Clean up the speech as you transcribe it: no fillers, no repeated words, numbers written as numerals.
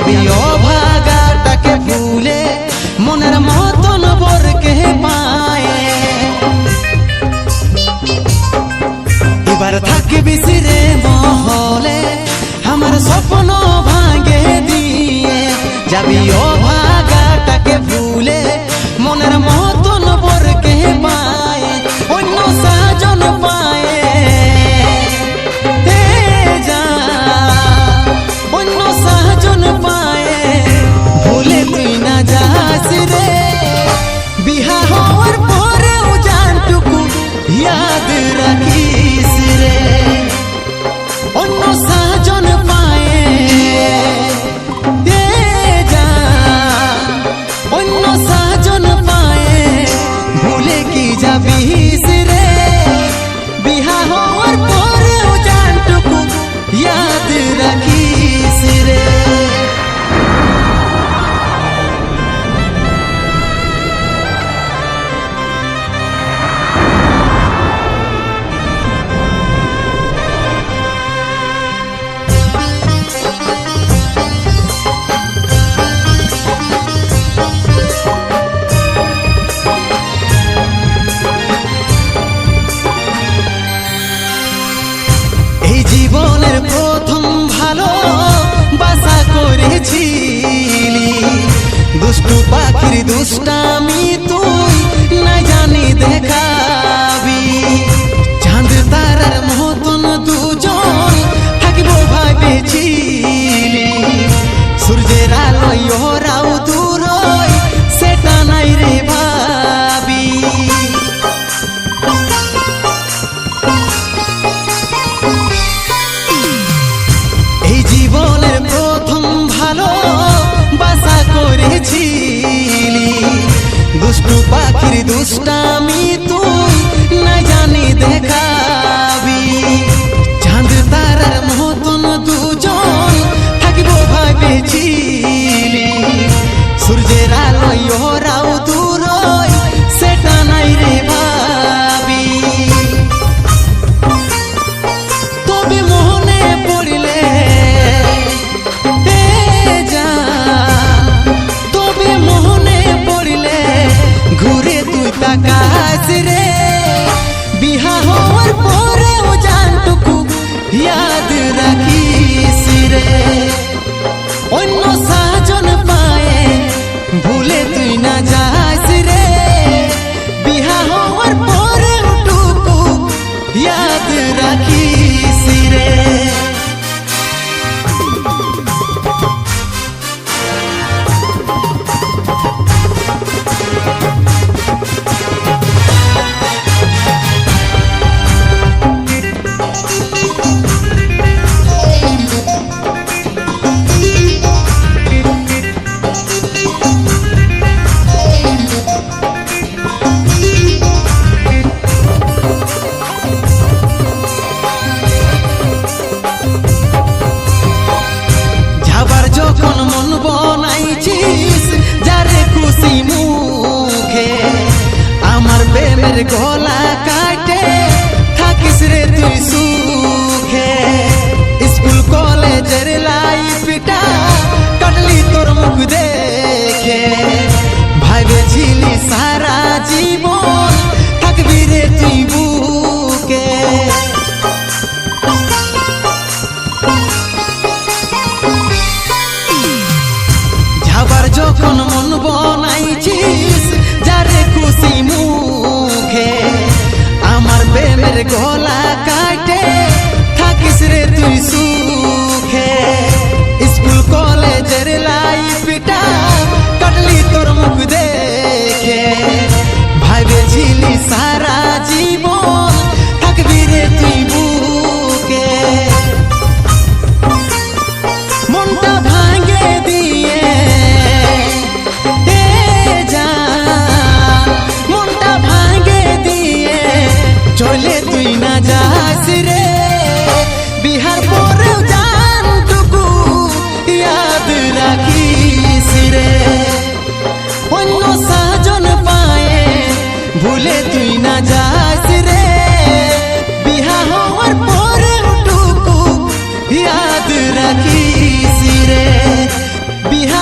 যাবি অভাগাটাকে ভুলে মনের মতন বরকে পায় এবার থাকবি সিরে মহলে আমার স্বপ্ন ভাঙে দিয়ে যাবি অভাগাটাকে ভুলে মনের মতন বরকে পায় অন্য সাজন পায় অন্য সাজন পায় ভুলে তুই না যাস রে বিহা হওয়ার পরেও জানটুকু ইয়াদ রাখিস রে অন্য সাজন পায় অন্য সাজন পায় ভুলে কি যাবিস রে বিহা হওয়ার পরেও জানটুকু ইয়াদ রাখিস রে জীবনের প্রথম ভালো বাসা করেছিলি দুষ্টু পাখির দুষ্টামি তুই না জানি দেখাবি চাঁদ তারার মতন দুজন থাকবো ভাবেছিলি সূর্যের আলোয় ওরাও দূর সেটা নাই রে ভাবি জীবনের প্রথম ভালো বাসা করেছিলি দুষ্টু পাখির দুষ্টামি তুই না জানি দেখাবি চাঁদ তারার মতন দুজন থাকবো ভাবেছিলি সূর্যের আলোয় ওরাও দূর সেটা নাই রে ভাবি তবে মনে পড়লে তবে মনে পড়লে ঘুরে তুই তাকাস রে বিহা হওয়ার পরেও জানটুকু ইয়াদ রাখিস রে অন্য সাজন পায় ভুলে তুই না যাস রে বিহা হওয়ার পরেও টুকু ইয়াদ রাখিস রে যখন মন বনাইছিস যারে খুশি মুখে আমার প্রেমের গলা কাটে থাকিস রে তুই সুখে স্কুল কলেজের লাইফটা কাটলি তোর মুখ দেখে ভাবেছিলি সারা জীবন থাকবি রে তুই বুকে যখন মন বনাইছিস যারে খুশি মুখে আমার প্রেমের গলা কাটে থাকিস রে তুই সুখে স্কুল কলেজের লাইফটা কাটলি তোর মুখ দেখে ভাবেছিলি সারা জীবন থাকবি রে তুই বুকে মনটা ভাঙে দিয়ে চলে তুই না যাস রে বিহার পরেও জানটুকু ইয়াদ রাখিস রে অন্য সাজন পায় ভুলে তুই না যাস রে বিহা হওয়ার পরেও টুকু ইয়াদ রাখিস রে বিহা